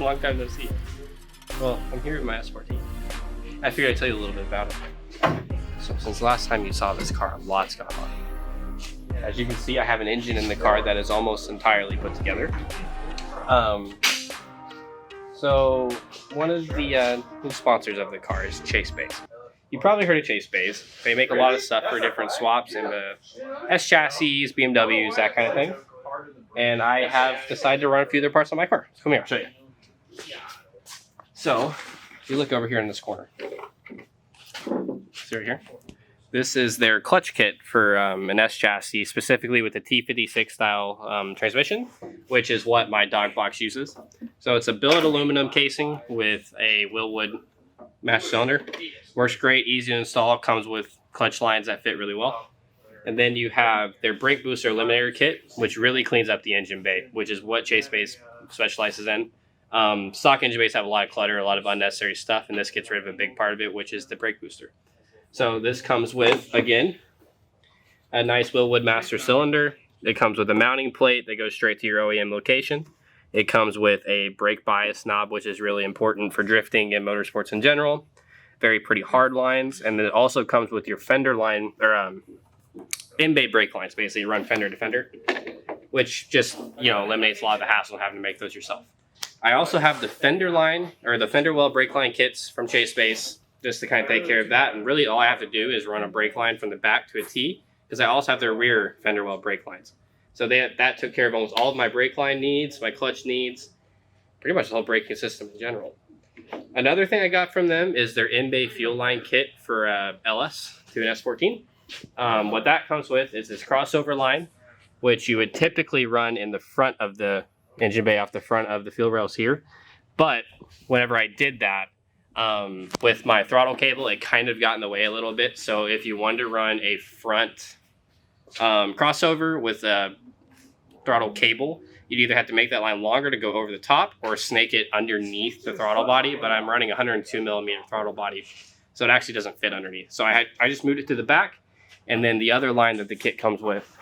long time no see. Well, I'm here with my S14. I figured I'd tell you a little bit about it. So since the last time you saw this car, a lot's gone on. As you can see, I have an engine in the car that is almost entirely put together. So one of the new sponsors of the car is Chase Bays. You probably heard of Chase Bays. They make a lot of stuff for different swaps in the S chassis, BMWs, that kind of thing. And I have decided to run a few of their parts on my car. So come here, I'll show you. So if you look over here in this corner, see right here? This is their clutch kit for an S chassis, specifically with the T56 style transmission, which is what my dog box uses. So it's a billet aluminum casing with a Wilwood match cylinder. Works great, easy to install, comes with clutch lines that fit really well. And then you have their brake booster eliminator kit, which really cleans up the engine bay, which is what Chase Bays specializes in. Stock engine bays have a lot of clutter, a lot of unnecessary stuff, and this gets rid of a big part of it, which is the brake booster. So this comes with, again, a nice Wilwood master cylinder. It comes with a mounting plate that goes straight to your OEM location. It comes with a brake bias knob, which is really important for drifting and motorsports in general. Very pretty hard lines. And then it also comes with your fender line, or in-bay brake lines. Basically, you run fender to fender, which just, eliminates a lot of the hassle of having to make those yourself. I also have the fender line, or the fender well brake line kits from Chase Bays, just to kind of take care of that. And really all I have to do is run a brake line from the back to a T, because I also have their rear fender well brake lines. So that took care of almost all of my brake line needs, my clutch needs, pretty much the whole braking system in general. Another thing I got from them is their in-bay fuel line kit for LS to an S14. What that comes with is this crossover line, which you would typically run in the front of the engine bay, off the front of the fuel rails here. But whenever I did that, with my throttle cable, it kind of got in the way a little bit. So if you wanted to run a front crossover with a throttle cable, you'd either have to make that line longer to go over the top or snake it underneath the throttle body. But I'm running a 102 millimeter throttle body, so it actually doesn't fit underneath. So I just moved it to the back, and then the other line that the kit comes with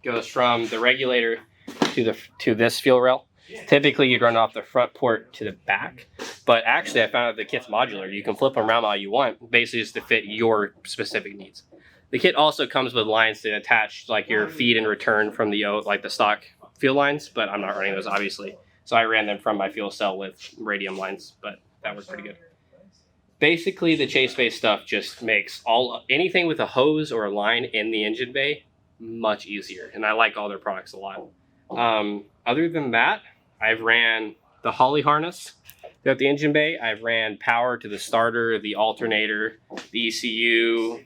goes from the regulator to this fuel rail. Typically, you'd run off the front port to the back, but actually I found out the kit's modular. You can flip them around all you want, basically just to fit your specific needs. The kit also comes with lines to attach like your feed and return from the stock fuel lines, but I'm not running those obviously. So I ran them from my fuel cell with radium lines, but that worked pretty good. Basically, the Chase Bay stuff just makes anything with a hose or a line in the engine bay much easier, and I like all their products a lot. Other than that, I've ran the Holly harness throughout the engine bay. I've ran power to the starter, the alternator, the ECU.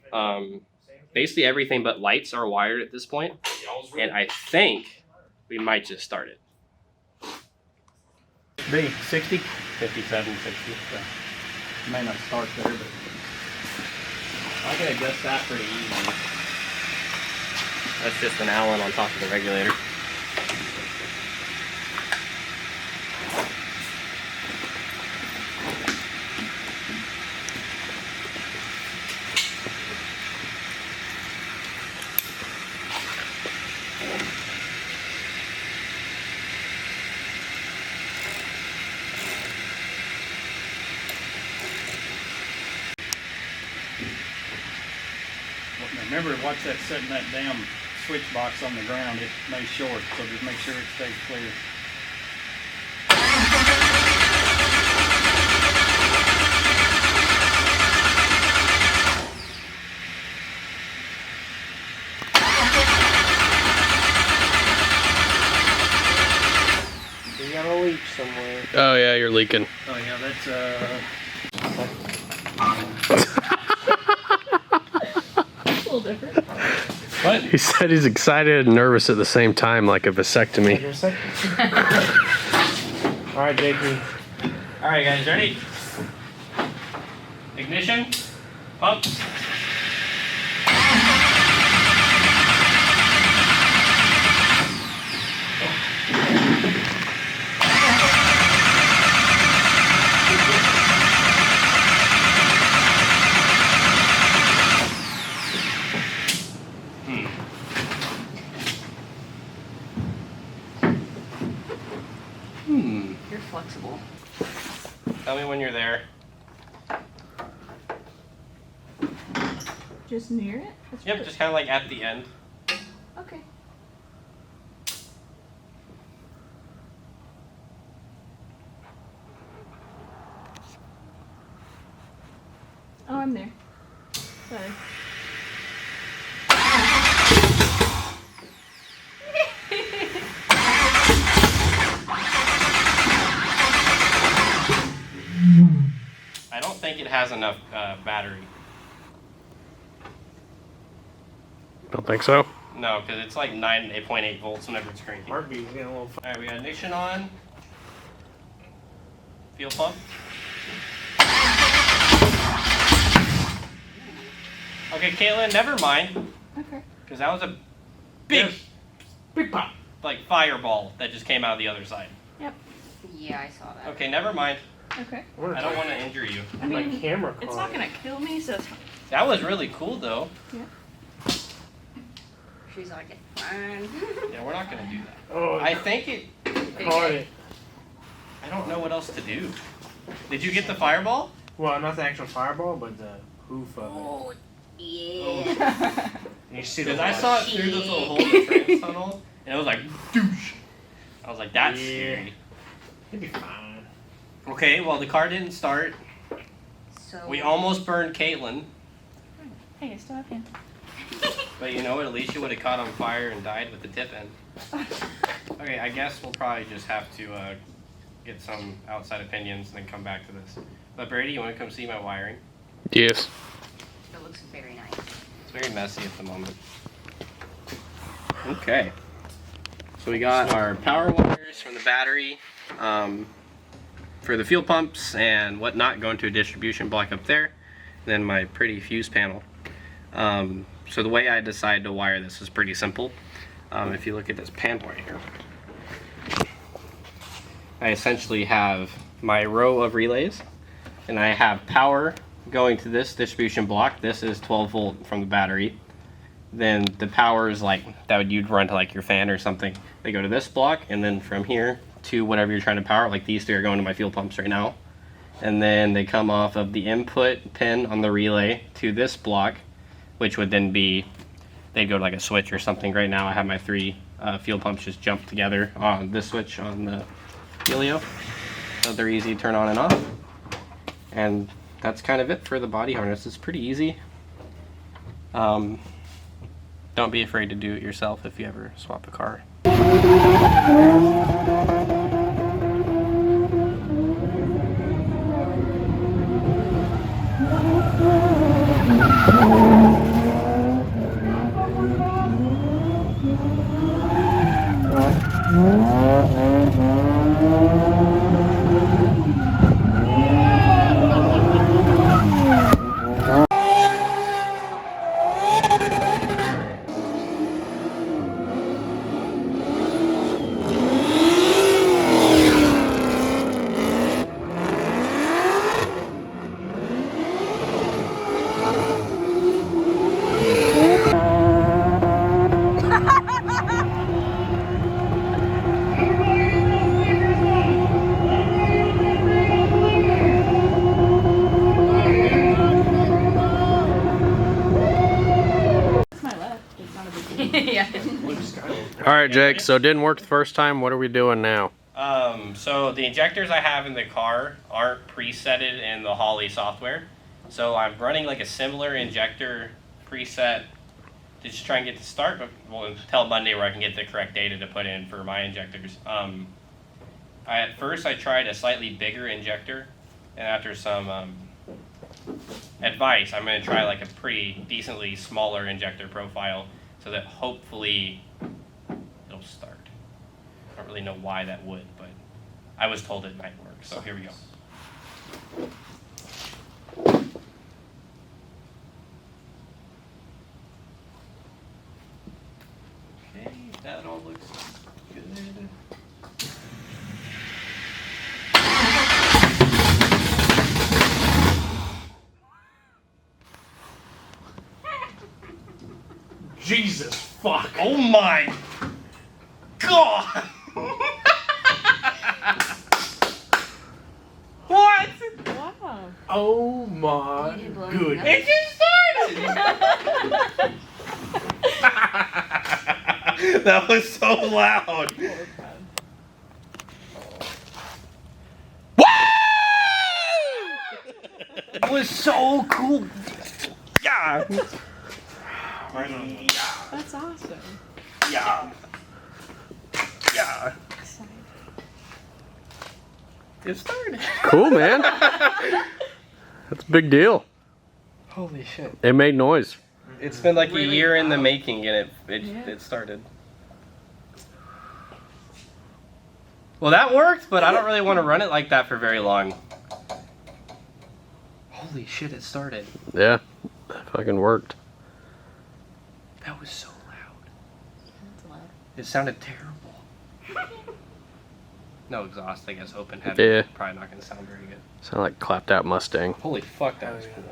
Basically everything but lights are wired at this point. And I think we might just start it. B, 60? 57, 60. So. May not start there, but I can adjust that pretty easy. That's just an Allen on top of the regulator. remember, watch that setting that damn switch box on the ground. It may short, so just make sure it stays clear. You got a leak somewhere. Oh yeah, you're leaking. Oh yeah, that's It's a little different. what? He said he's excited and nervous at the same time, like a vasectomy. Alright, JP. Alright guys, ready? Ignition. Pumps. You're flexible. Tell me when you're there. Just near it? That's Yep, really- just kind of like at the end. Okay. Oh, I'm there. Sorry. I don't think it has enough battery. Don't think so. No, because it's like 8.8 volts whenever it's cranking. All Heartbeat's getting a little. right, we got ignition on. Fuel pump. Okay, Caitlin, never mind, Okay. because that was a big, Big pop. like, fireball that just came out of the other side. Yeah, I saw that. Okay, never mind. Okay. I don't want to injure you. I My mean, camera it's caught not it. gonna kill me, so it's fine. That was really cool, though. She's like, it's fine. Yeah, we're not going to do that. Oh, I think it... caught it. I don't know what else to do. Did you get the fireball? Well, not the actual fireball, but the hoof of Oh, it. yeah. And you see the Because I light. saw it through this little hole in the trans tunnel, and it was like, douche. I was like, that's Yeah. scary. It'd be fine. Okay, well, the car didn't start. So We almost burned Caitlin. Hey, I still have him. But you know what? At least you would have caught on fire and died with the tip end. Okay, I guess we'll probably just have to get some outside opinions and then come back to this. But Brady, you want to come see my wiring? Yes. It looks very nice. It's very messy at the moment. Okay. So we got our power wires from the battery for the fuel pumps and whatnot going to a distribution block up there. Then my pretty fuse panel. So the way I decided to wire this is pretty simple. If you look at this panel right here, I essentially have my row of relays, and I have power going to this distribution block. This is 12 volt from the battery. Then the power is like that you'd run to like your fan or something. They go to this block, and then from here to whatever you're trying to power, like these three are going to my fuel pumps right now. And then they come off of the input pin on the relay to this block, which would then be, they'd go to like a switch or something. Right now I have my three fuel pumps just jump together on this switch on the Helio. So they're easy to turn on and off. And that's kind of it for the body harness. It's pretty easy. Don't be afraid to do it yourself if you ever swap a car. My left. It's not a big deal. Yeah. All right, Jake. So it didn't work the first time. What are we doing now? So the injectors I have in the car aren't presetted in the Holley software. So I'm running like a similar injector preset to just try and get to start, but well, until Monday where I can get the correct data to put in for my injectors. At first I tried a slightly bigger injector, and after some advice, I'm going to try like a pretty decently smaller injector profile so that hopefully it'll start. I don't really know why that would, but I was told it might work, so here we go. Okay, that all looks good. Jesus fuck. Oh my God! Oh my You didn't blow goodness. anything That was so loud. It was so cool. Yeah. Right on. That's awesome. Yeah. Yeah. It started. Cool, man. That's a big deal. Holy shit. It made noise. It's been like a Really year in the loud. making, and Yeah. it started. Well, that worked, but I don't really want to run it like that for very long. Holy shit, it started. Yeah, that fucking worked. That was so loud. That's loud. It sounded terrible. No exhaust, I guess, open heavy. Yeah. Probably not going to sound very good. Sound like clapped out Mustang. Holy fuck, that Oh, was yeah. cool.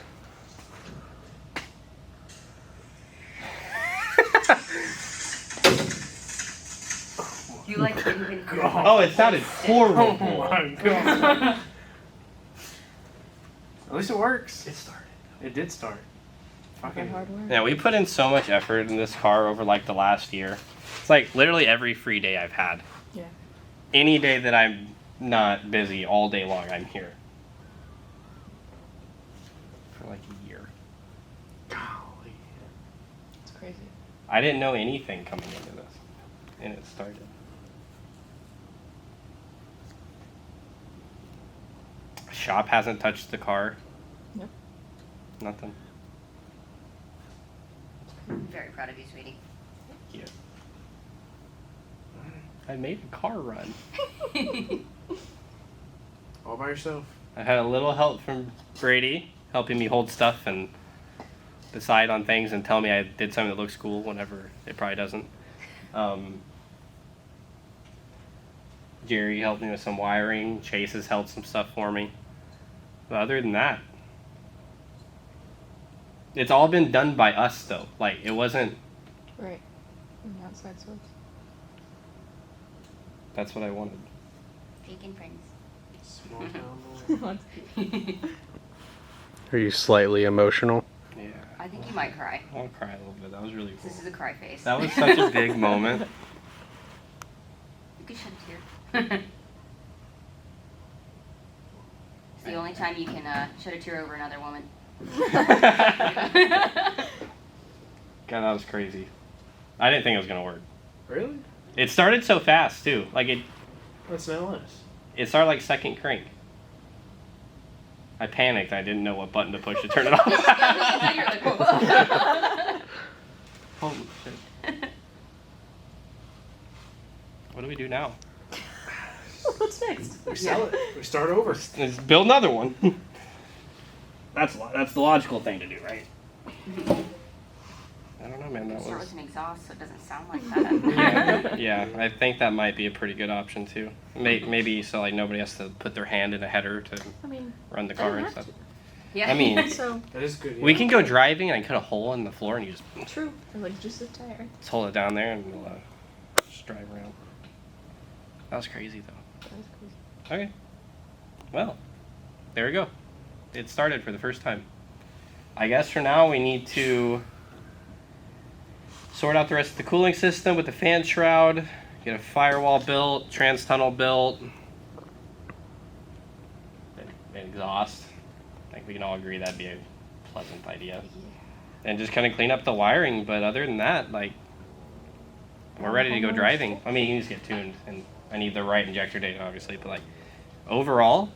You like didn't even hear God. Oh, it sounded Oh horrible. my god. At least it works. It started. It did start. Fucking Fucking hard work. Yeah, we put in so much effort in this car over like the last year. It's like literally every free day I've had. Yeah. Any day that I'm not busy all day long, I'm here. For like a year. golly. It's crazy. I didn't know anything coming into this. And it started. Shop hasn't touched the car. Nope. Nothing. I'm very proud of you, sweetie. Yeah. I made a car run. All by yourself. I had a little help from Brady, helping me hold stuff and decide on things and tell me I did something that looks cool whenever it probably doesn't. Jerry helped me with some wiring. Chase has held some stuff for me. But other than that, it's all been done by us though. Like, it wasn't, Right. An outside source. that's what I wanted. Taking friends. Small town boy. Are you slightly emotional? Yeah. I think you might cry. I'll cry a little bit. That was really cool. This is a cry face. That was such a big moment. You could shed a tear. It's the only time you can shed a tear over another woman. God, that was crazy. I didn't think it was gonna work. Really? It started so fast too. Like That's no less. it started like second crank. I panicked. I didn't know what button to push to turn it off. You're like, whoa. Holy shit. What do we do now? What's next? We sell it. We start over. Let's build another one. That's the logical thing to do, right? I don't know, man. That Start was. with an exhaust so it doesn't sound like that. Yeah, I think that might be a pretty good option too. Maybe so like nobody has to put their hand in a header to I mean, run the they car don't and have stuff. Yeah. I mean, so That is good. Yeah. we can go driving and I cut a hole in the floor and you just true. Or like just a tire. just hold it down there and we'll just drive around. That was crazy though. That was crazy. Okay. Well, there we go. It started for the first time. I guess for now we need to sort out the rest of the cooling system with the fan shroud, get a firewall built, trans tunnel built, and exhaust. I think we can all agree that'd be a pleasant idea. And just kind of clean up the wiring, but other than that, like, we're ready to go driving. I mean, you can just get tuned, and I need the right injector data, obviously, but like, overall,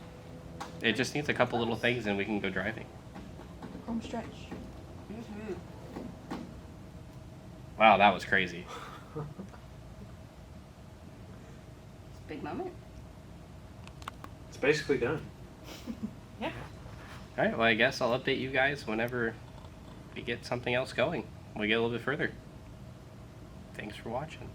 it just needs a couple little things and we can go driving. Home stretch. Wow, that was crazy. Big moment. It's basically done. Yeah. All right, well, I guess I'll update you guys whenever we get something else going. We get a little bit further. Thanks for watching.